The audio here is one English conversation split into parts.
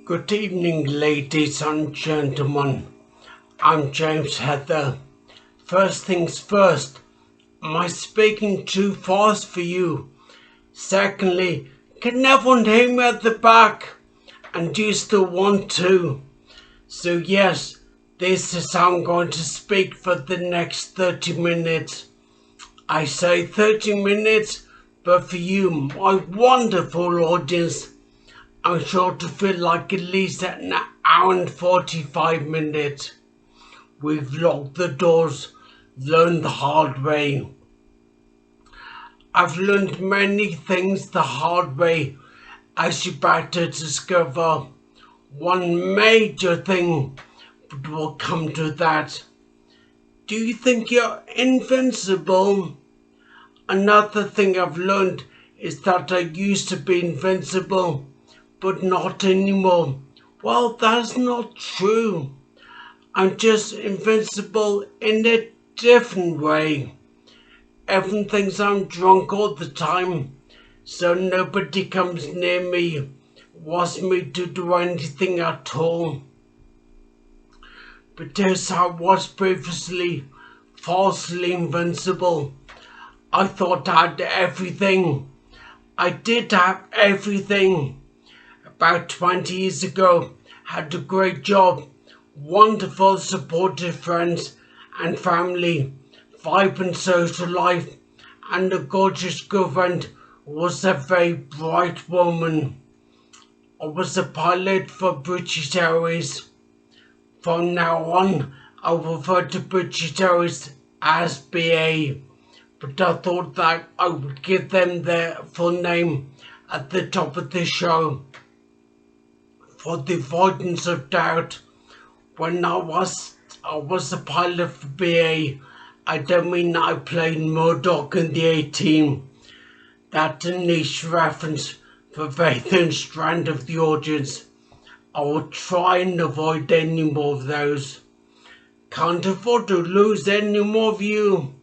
Good evening, ladies and gentlemen. I'm James Heather. First things first, am I speaking too fast for you? Secondly, can everyone hear me at the back? And do you still want to? So yes, this is how I'm going to speak for the next 30 minutes. I say 30 minutes, but for you, my wonderful audience, I'm sure to feel like at least an hour and 45 minutes. We've locked the doors, learned the hard way. I've learned many things the hard way as you're about to discover. One major thing, but we'll come to that. Do you think you're invincible? Another thing I've learned is that I used to be invincible, but not anymore. Well, that's not true. I'm just invincible in a different way. Everyone thinks I'm drunk all the time, so nobody comes near me, wants me to do anything at all. Because I was previously falsely invincible. I thought I had everything. I did have everything. About 20 years ago, had a great job, wonderful supportive friends and family, vibrant social life, and a gorgeous girlfriend who was a very bright woman. I was a pilot for British Airways. From now on, I refer to British Airways as BA, but I thought that I would give them their full name at the top of the show. For the avoidance of doubt, when I was a pilot for BA, I don't mean I played Murdoch in the A-Team. That's a niche reference for a very thin strand of the audience. I will try and avoid any more of those. Can't afford to lose any more of you.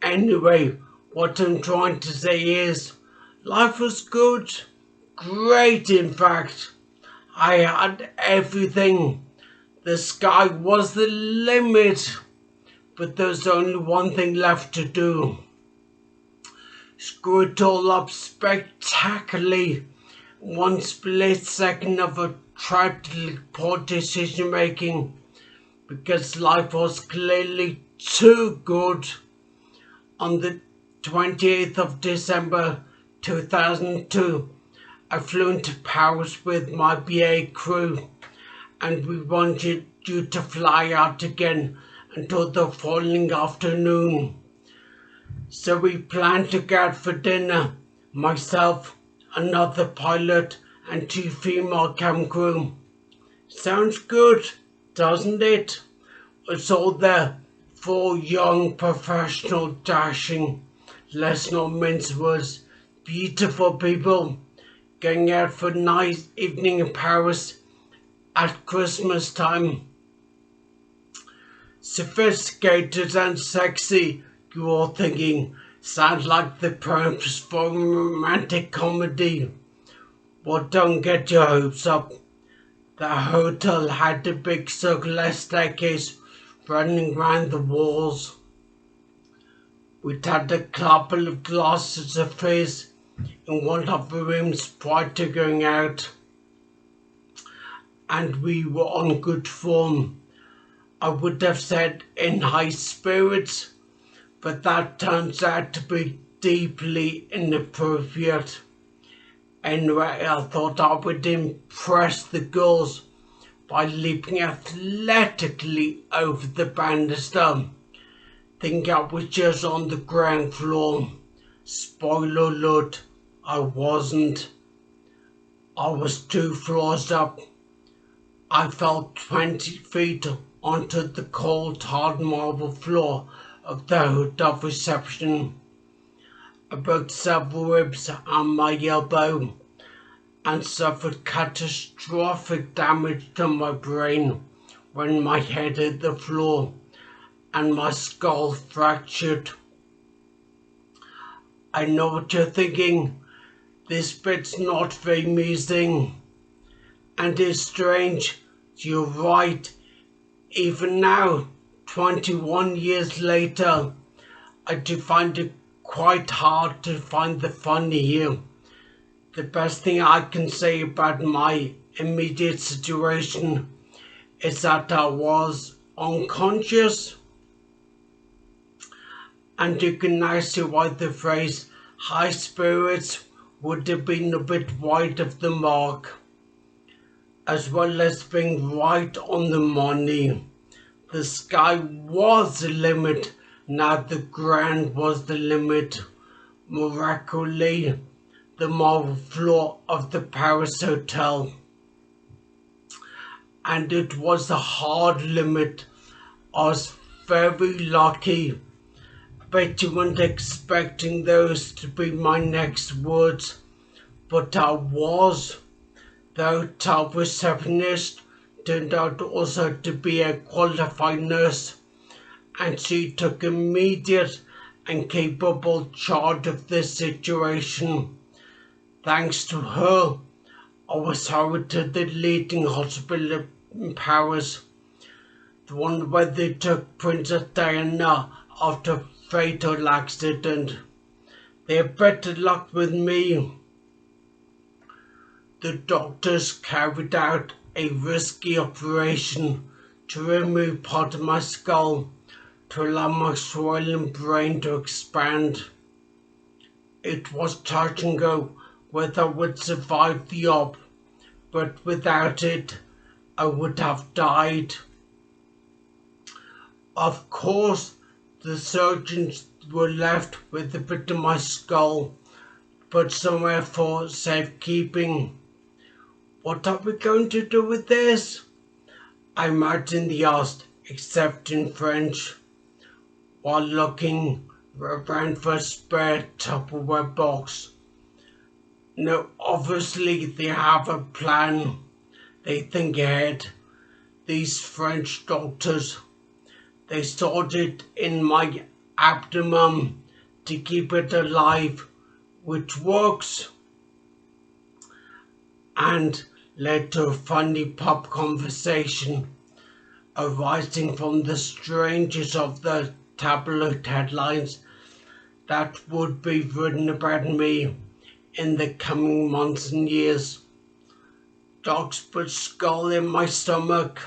Anyway, what I'm trying to say is, life was good. Great, in fact. I had everything. The sky was the limit. But there's only one thing left to do. Screw it all up spectacularly. One split second of a tragically poor decision making. Because life was clearly too good. On the 28th of December 2002, I flew into Paris with my BA crew, and we wanted you to fly out again until the following afternoon. So we planned to go out for dinner, myself, another pilot, and 2 female cam crew. Sounds good, doesn't it? It's all there. 4 young, professional, dashing, let's not mince words, beautiful people going out for a nice evening in Paris at Christmas time. Sophisticated and sexy, you're all thinking, sounds like the premise for a romantic comedy. Well, don't get your hopes up. The hotel had a big circular staircase running round the walls. We'd had a couple of glasses of fizz in one of the rooms prior to going out, and we were on good form. I would have said in high spirits, but that turns out to be deeply inappropriate. Anyway, I thought I would impress the girls by leaping athletically over the banister. Think I was just on the ground floor. Spoiler alert, I wasn't. I was 2 floors up. I fell 20 feet onto the cold hard marble floor of the hotel reception. I broke several ribs on my elbow and suffered catastrophic damage to my brain when my head hit the floor and my skull fractured. I know what you're thinking. This bit's not very amusing. And it's strange, you're right, even now, 21 years later, I do find it quite hard to find the funny here. The best thing I can say about my immediate situation is that I was unconscious, and you can now see why the phrase high spirits would have been a bit wide of the mark, as well as being right on the money. The sky was the limit, now the ground was the limit. Miraculously, the marble floor of the Paris Hotel. And it was a hard limit. I was very lucky. Bet you weren't expecting those to be my next words, but I was. The hotel receptionist turned out also to be a qualified nurse, and she took immediate and capable charge of the situation. Thanks to her, I was hurried to the leading hospital in Paris, the one where they took Princess Diana after a fatal accident. They had better luck with me. The doctors carried out a risky operation to remove part of my skull to allow my swollen brain to expand. It was touch and go whether I would survive the op, but without it, I would have died. Of course, the surgeons were left with a bit of my skull, but somewhere for safekeeping. What are we going to do with this? I imagine they asked, except in French, while looking around for a spare Tupperware box. No, obviously they have a plan. They think ahead. These French doctors, they stored it in my abdomen to keep it alive, which works, and led to a funny pub conversation arising from the strangest of the tabloid headlines that would be written about me in the coming months and years. Dogs put skull in my stomach.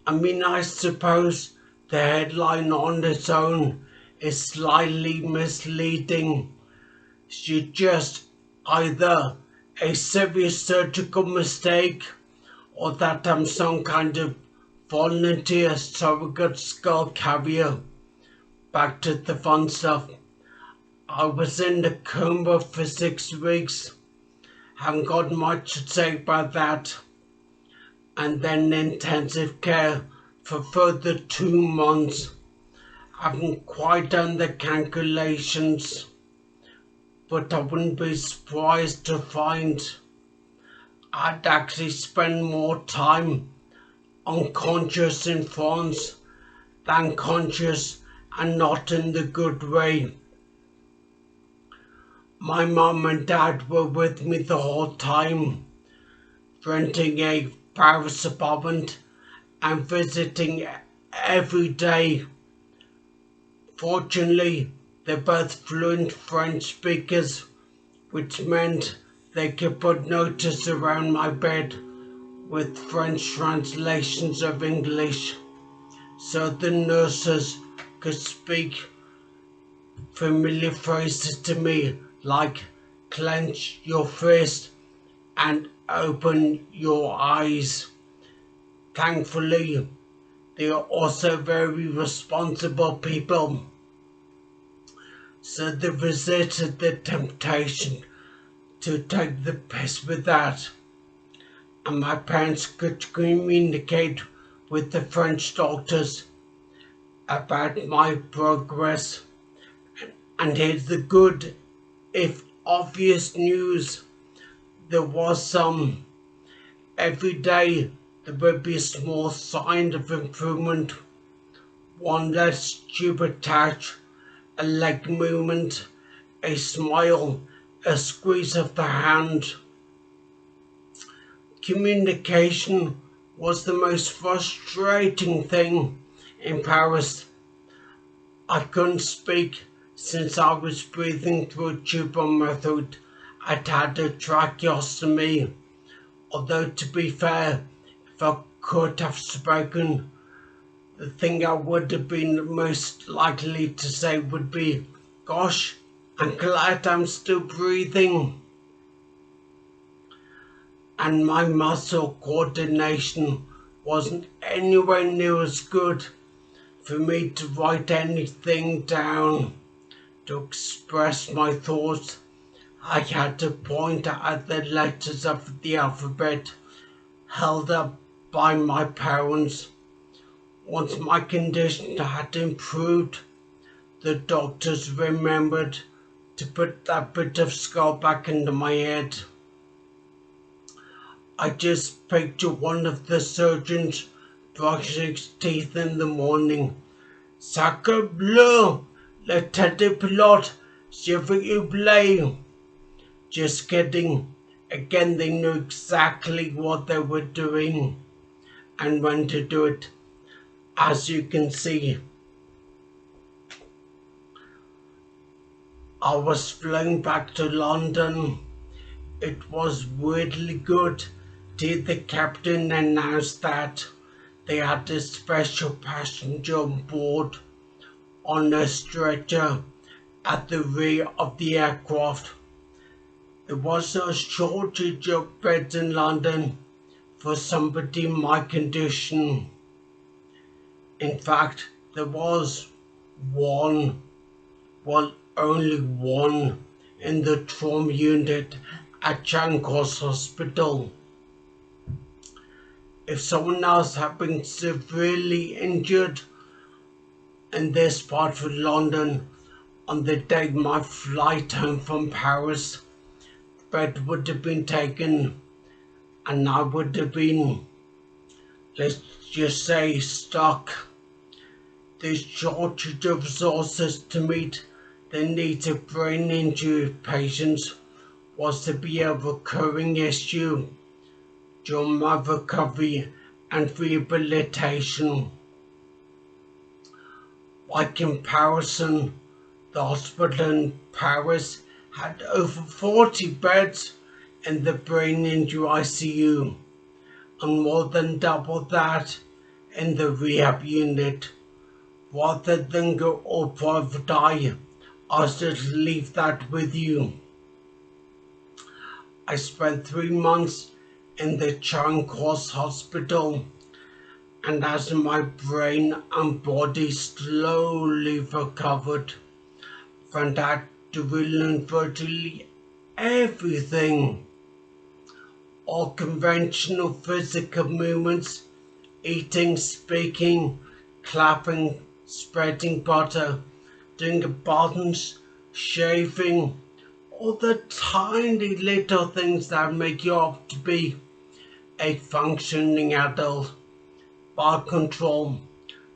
I mean, I suppose the headline on its own is slightly misleading. It's just either a serious surgical mistake or that I'm some kind of volunteer surrogate skull carrier. Back to the fun stuff. I was in the coma for 6 weeks. Haven't got much to say about that. And then intensive care for further 2 months. Haven't quite done the calculations, but I wouldn't be surprised to find I'd actually spend more time unconscious in France than conscious, and not in the good way. My mum and dad were with me the whole time, renting a Paris apartment and visiting every day. Fortunately, they're both fluent French speakers, which meant they could put notice around my bed with French translations of English, so the nurses could speak familiar phrases to me like clench your fist and open your eyes. Thankfully, they are also very responsible people, so they resisted the temptation to take the piss with that, and my parents could communicate with the French doctors about my progress. And here's the good, if obvious news. There was some. Every day there would be a small sign of improvement. One less stupid touch, a leg movement, a smile, a squeeze of the hand. Communication was the most frustrating thing in Paris. I couldn't speak since I was breathing through a tube on my throat. I'd had a tracheostomy, although to be fair, if I could have spoken, the thing I would have been most likely to say would be, "Gosh, I'm glad I'm still breathing." And my muscle coordination wasn't anywhere near as good for me to write anything down. To express my thoughts, I had to point at the letters of the alphabet held up by my parents. Once my condition had improved, the doctors remembered to put that bit of skull back into my head. I just picture one of the surgeons brushing his teeth in the morning. "Sacre bleu, le tête de pilote, s'il vous plaît." Just kidding. Again, they knew exactly what they were doing and when to do it. As you can see, I was flown back to London. It was weirdly good till the captain announced that they had a special passenger on board on a stretcher at the rear of the aircraft. There was a shortage of beds in London for somebody in my condition. In fact, there was one, well, only one, in the trauma unit at Charing Cross Hospital. If someone else had been severely injured in this part of London on the day of my flight home from Paris, the bed would have been taken and I would have been, let's just say, stuck. The shortage of resources to meet the needs of brain injury patients was to be a recurring issue during my recovery and rehabilitation. By comparison, the hospital in Paris had over 40 beds in the brain injury ICU and more than double that in the rehab unit. Rather than go all private eye, I'll just leave that with you. I spent 3 months in the Charing Cross Hospital, and as my brain and body slowly recovered, found out to relearn virtually everything. All conventional physical movements, eating, speaking, clapping, spreading butter, doing buttons, shaving, all the tiny little things that make you up to be a functioning adult. Bar control.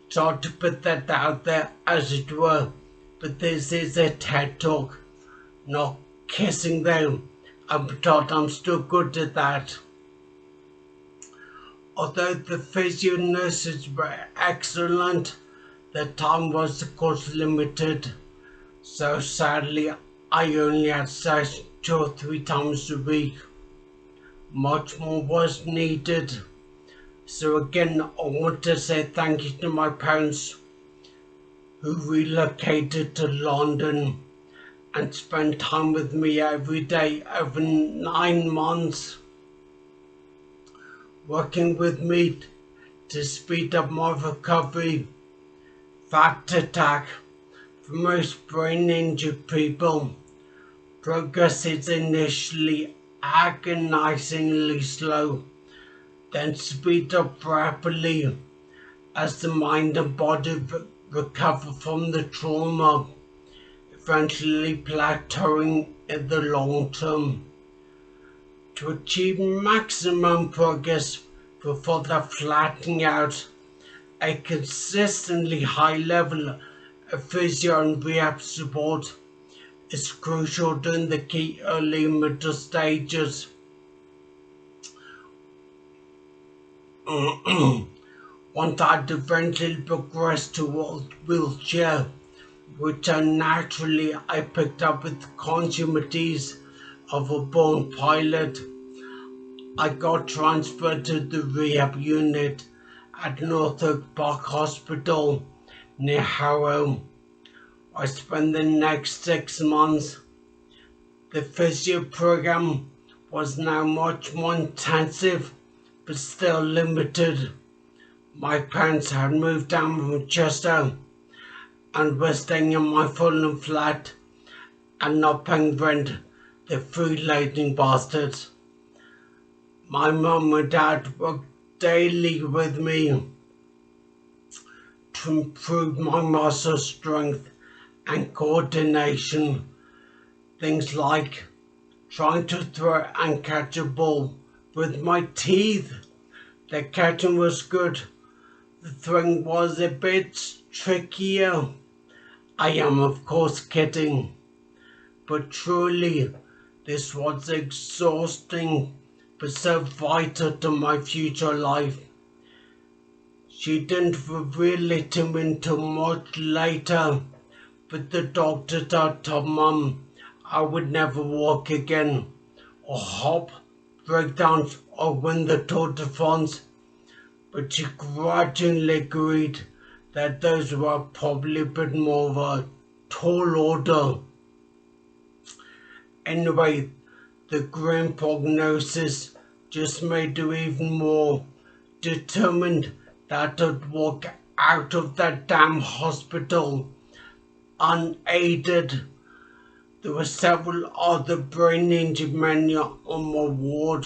Sorry to put that out there, as it were, but this is a TED talk, not kissing them. I'm told I'm still good at that. Although the physio nurses were excellent, the time was of course limited, so sadly I only had sex 2 or 3 times a week. Much more was needed. So again, I want to say thank you to my parents who relocated to London and spent time with me every day over 9 months, working with me to speed up my recovery. Fact attack. For most brain injured people, progress is initially agonizingly slow, then speed up rapidly as the mind and body recover from the trauma, eventually plateauing in the long term. To achieve maximum progress before the flattening out, a consistently high level of physio and rehab support is crucial during the key early and middle stages. Once I'd eventually progressed to a wheelchair, which naturally I picked up with consummates of a born pilot, I got transferred to the rehab unit at Norfolk Park Hospital near Harrow. I spent the next 6 months. The physio program was now much more intensive, but still limited. My parents had moved down from Chester and were staying in my Fulham flat and not paying rent, the free-loading bastards. My mum and dad worked daily with me to improve my muscle strength and coordination. Things like trying to throw and catch a ball with my teeth. The catching was good. The throwing was a bit trickier. I am of course kidding, but truly this was exhausting but so vital to my future life. She didn't reveal it to me until much later, but the doctor told Mum I would never walk again, or hop, break down, or win the Tour de France, but she grudgingly agreed that those were probably a bit more of a tall order. Anyway, the grim prognosis just made her even more determined that I'd walk out of that damn hospital unaided. There were several other brain injured men on my ward.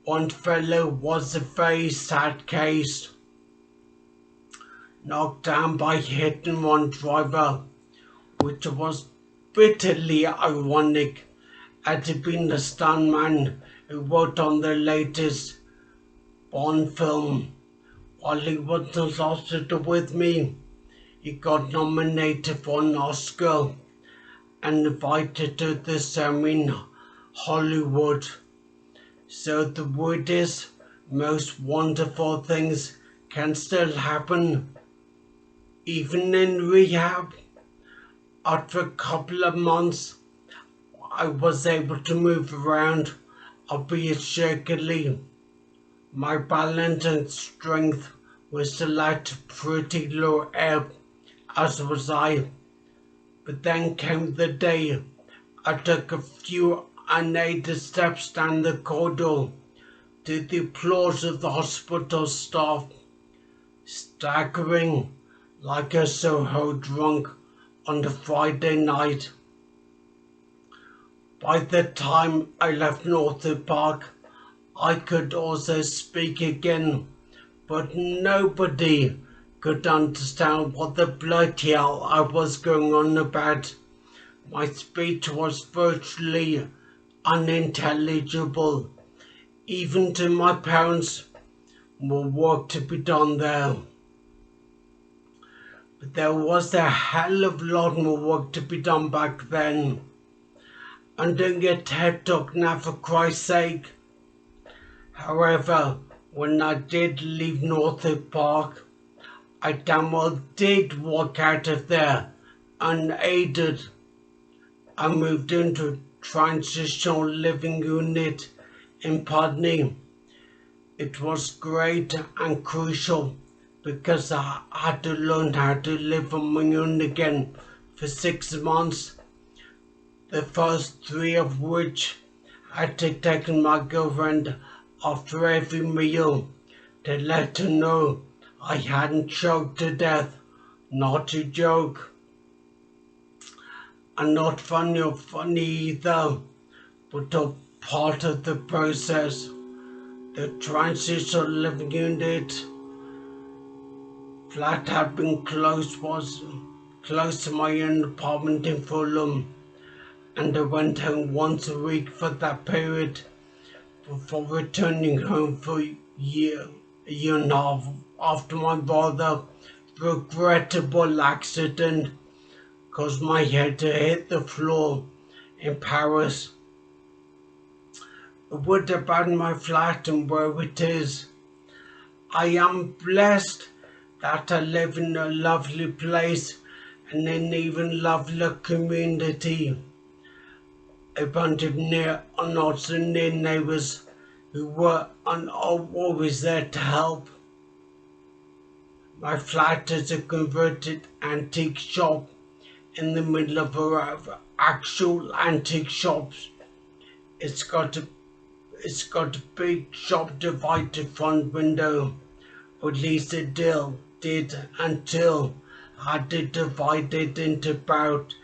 One fellow was a very sad case, knocked down by a hit-and-run driver, which was bitterly ironic, had he been the stuntman who worked on the latest Bond film. While he was in hospital with me, he got nominated for an Oscar and invited to the ceremony in Hollywood. So the weirdest, most wonderful things can still happen, even in rehab. After a couple of months, I was able to move around, albeit shakily. My balance and strength were still at pretty low ebb, as was I. But then came the day I took a few unaided steps down the corridor to the applause of the hospital staff, staggering like a Soho drunk on the Friday night. By the time I left Norfolk Park, I could also speak again, but nobody could understand what the bloody hell I was going on about. My speech was virtually unintelligible. Even to my parents, more work to be done there. But there was a hell of a lot more work to be done back then. And don't get TED Talk now, for Christ's sake. However, when I did leave Norfolk Park, I damn well did walk out of there unaided. I moved into a transitional living unit in Putney. It was great and crucial because I had to learn how to live on my own again for 6 months, the first 3 of which I had to take my girlfriend after every meal to let her know I hadn't choked to death. Not a joke. And not funny or funny either, but a part of the process. The transitional living unit flat had been was close to my own apartment in Fulham, and I went home once a week for that period before returning home for a year and a half after my rather regrettable accident caused my head to hit the floor in Paris. A word about my flat and where it is. I am blessed that I live in a lovely place and an even lovelier community. I wanted near and also near neighbours who were and are always there to help. My flat is a converted antique shop in the middle of actual antique shops. It's got a it's got a big shop divided front window, or at least it did until I had it divided into about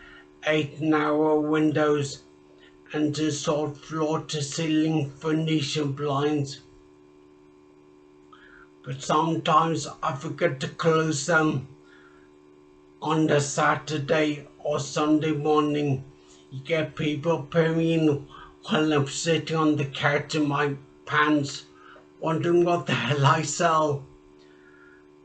8 narrow windows and installed floor to ceiling Venetian blinds. But sometimes I forget to close them on a Saturday or Sunday morning. You get people peering while I'm sitting on the couch in my pants, wondering what the hell I sell.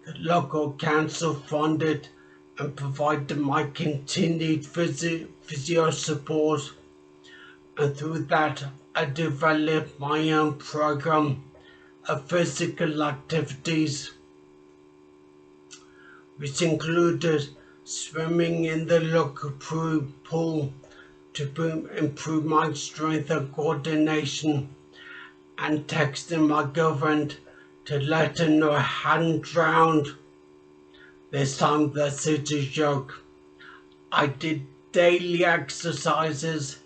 The local council funded and provided my continued physio support, and through that I developed my own program of physical activities, which included swimming in the local pool to improve my strength and coordination, and texting my girlfriend to let her know I hadn't drowned. This time that's it a joke. I did daily exercises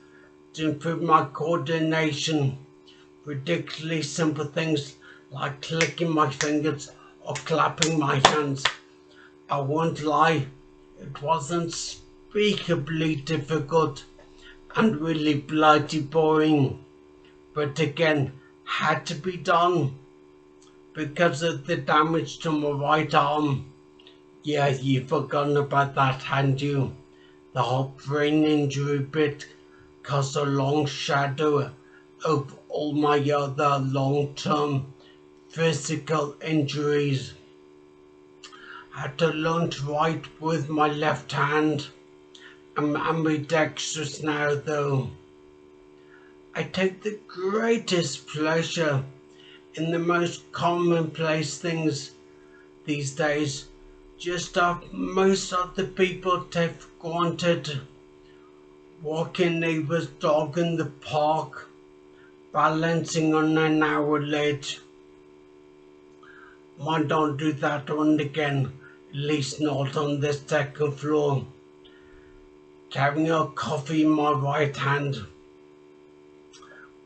to improve my coordination, ridiculously simple things like clicking my fingers or clapping my hands. I won't lie, it wasn't unspeakably difficult and really bloody boring, but again had to be done because of the damage to my right arm. Yeah, you've forgotten about that, hadn't you? The whole brain injury bit caused a long shadow over all my other long-term physical injuries. I had to learn to write with my left hand. I'm ambidextrous now though. I take the greatest pleasure in the most commonplace things these days. Just up most of the people take for granted. Walking neighbour's dog in the park, balancing on an hour ledge. Might not do that one again, at least not on the second floor. Carrying a coffee in my right hand.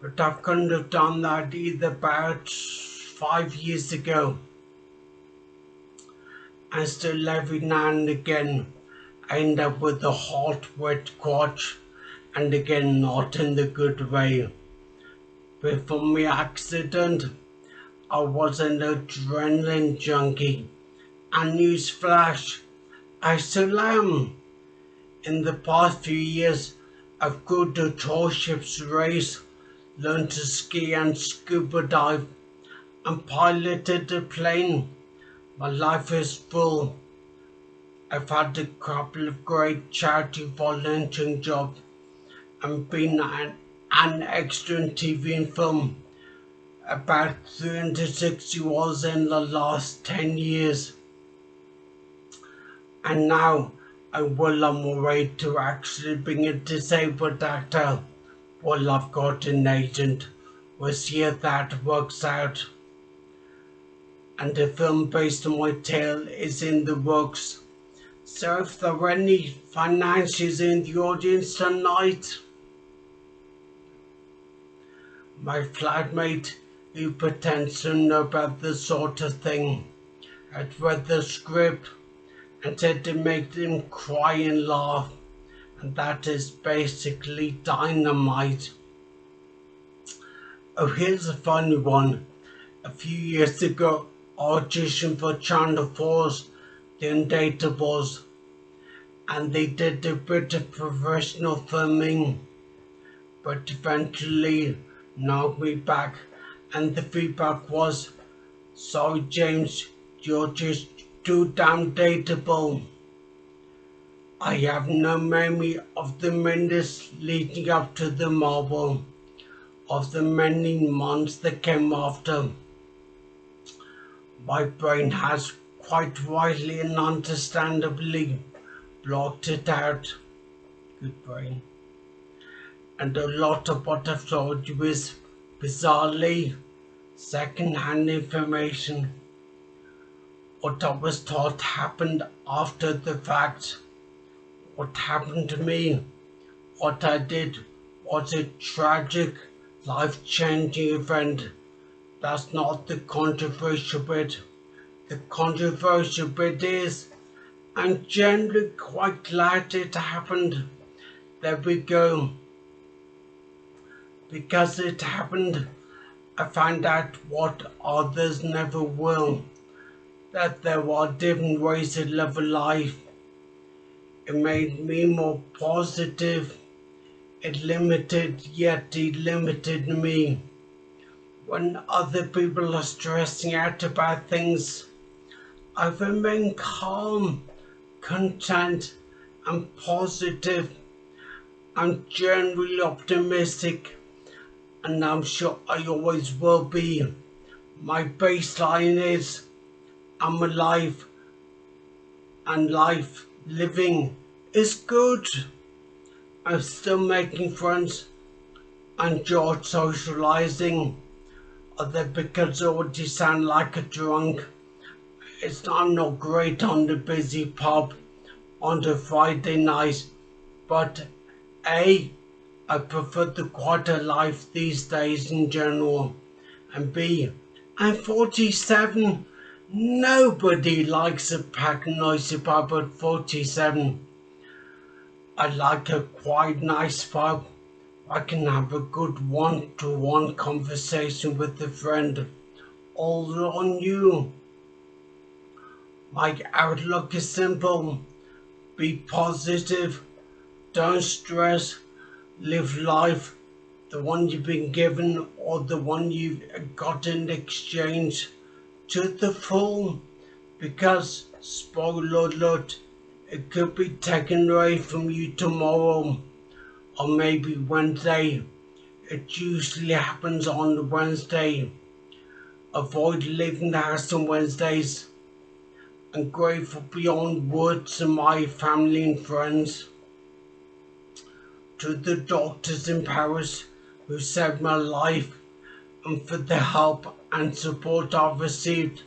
But I couldn't have done that either about 5 years ago. And still every now and again I end up with a hot, wet crotch, and again not in the good way. Before my accident, I was an adrenaline junkie, and newsflash, I still am. In the past few years, I've gone to tall ships race, learned to ski and scuba dive, and piloted a plane. My life is full. I've had a couple of great charity volunteering jobs and been an extra in TV and film about 360 hours in the last 10 years. And now I'm well on my way to actually being a disabled actor. Well, I've got an agent. We'll see if that works out. And a film based on my tale is in the works. So if there are any financiers in the audience tonight, my flatmate who pretends to know about this sort of thing had read the script and said to make them cry and laugh, and that is basically dynamite. Oh, here's a funny one. A few years ago, I auditioned for Channel 4's The Undateables, and they did a bit of professional filming, but eventually knocked me back, and the feedback was, "Sorry James, you're just too damn dateable." I have no memory of the minutes leading up to the marble, of the many months that came after. My brain has quite widely and understandably blocked it out. Good brain. And a lot of what I've told you is bizarrely second-hand information. What I was taught happened after the fact. What happened to me, what I did, was a tragic, life-changing event. That's not the controversial bit. The controversial bit is I'm generally quite glad it happened. There we go. Because it happened, I found out what others never will. That there are different ways to live a life. It made me more positive. It limited yet delimited me. When other people are stressing out about things, I remain calm, content, and positive. I'm generally optimistic, and I'm sure I always will be. My baseline is I'm alive, and life living is good. I'm still making friends. I enjoy socializing. Other because I already sound like a drunk. I'm not great on the busy pub on the Friday night, but A, I prefer the quieter life these days in general, and B, I'm 47. Nobody likes a packed noisy pub at 47. I like a quiet, nice pub. I can have a good one-to-one conversation with a friend. All on you. My outlook is simple. Be positive. Don't stress. Live life. The one you've been given or the one you've got in exchange to the full. Because, spoiler alert, it could be taken away from you tomorrow. Or maybe Wednesday. It usually happens on Wednesday. Avoid leaving the house on Wednesdays. I'm grateful beyond words to my family and friends. To the doctors in Paris who saved my life and for the help and support I've received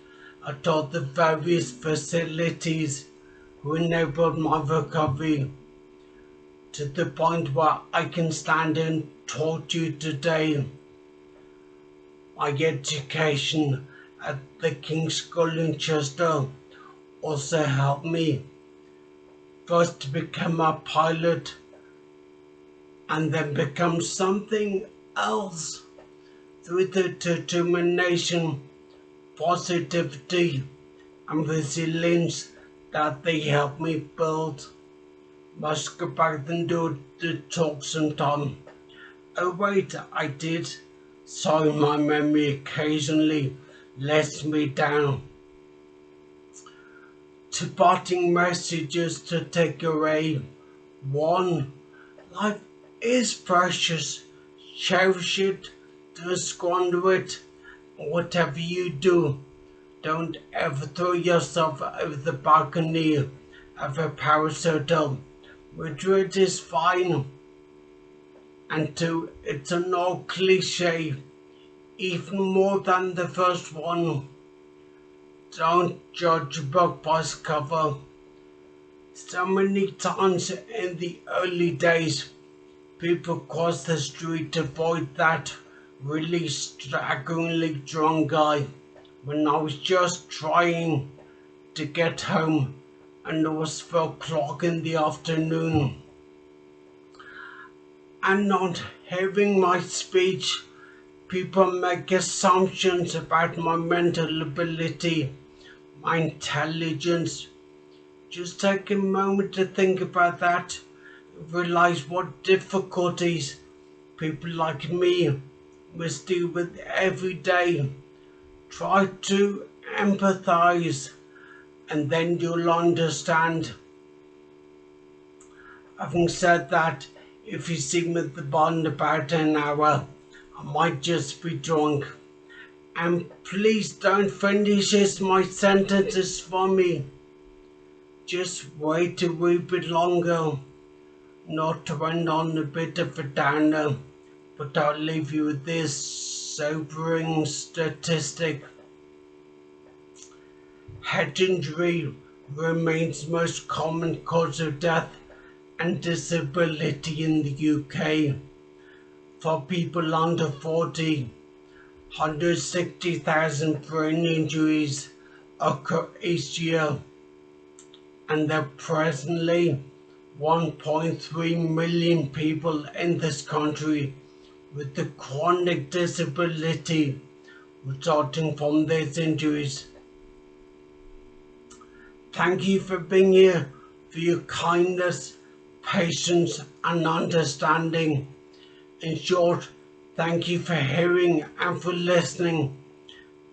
at all the various facilities who enabled my recovery. To the point where I can stand and talk to you today. My education at the King's School in Chester also helped me first to become a pilot and then become something else through the determination, positivity, and resilience that they helped me build. Must go back and do the talk sometime. Oh wait, I did. Sorry, my memory occasionally lets me down. To parting messages to take away. 1. Life is precious. Cherish it. Don't squander it. Whatever you do, don't ever throw yourself over the balcony of a Paris hotel. Madrid is fine. And 2. It's an old cliche, even more than the first one. Don't judge a book by its cover. So many times in the early days, people crossed the street to avoid that really staggeringly drunk guy when I was just trying to get home and it was 4 o'clock in the afternoon. And not hearing my speech, people make assumptions about my mental ability, my intelligence. Just take a moment to think about that. Realize what difficulties people like me must deal with every day. Try to empathize and then you'll understand. Having said that, if you see me at the bar in about an hour, I might just be drunk. And please don't finish my sentences for me. Just wait a wee bit longer. Not to end on a bit of a downer, but I'll leave you with this sobering statistic. Head injury remains most common cause of death and disability in the UK. For people under 40, 160,000 brain injuries occur each year, and there are presently 1.3 million people in this country with a chronic disability resulting from these injuries. Thank you for being here, for your kindness, patience and understanding. In short, thank you for hearing and for listening.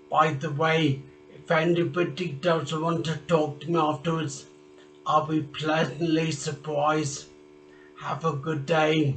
By the way, if anybody does want to talk to me afterwards, I'll be pleasantly surprised. Have a good day.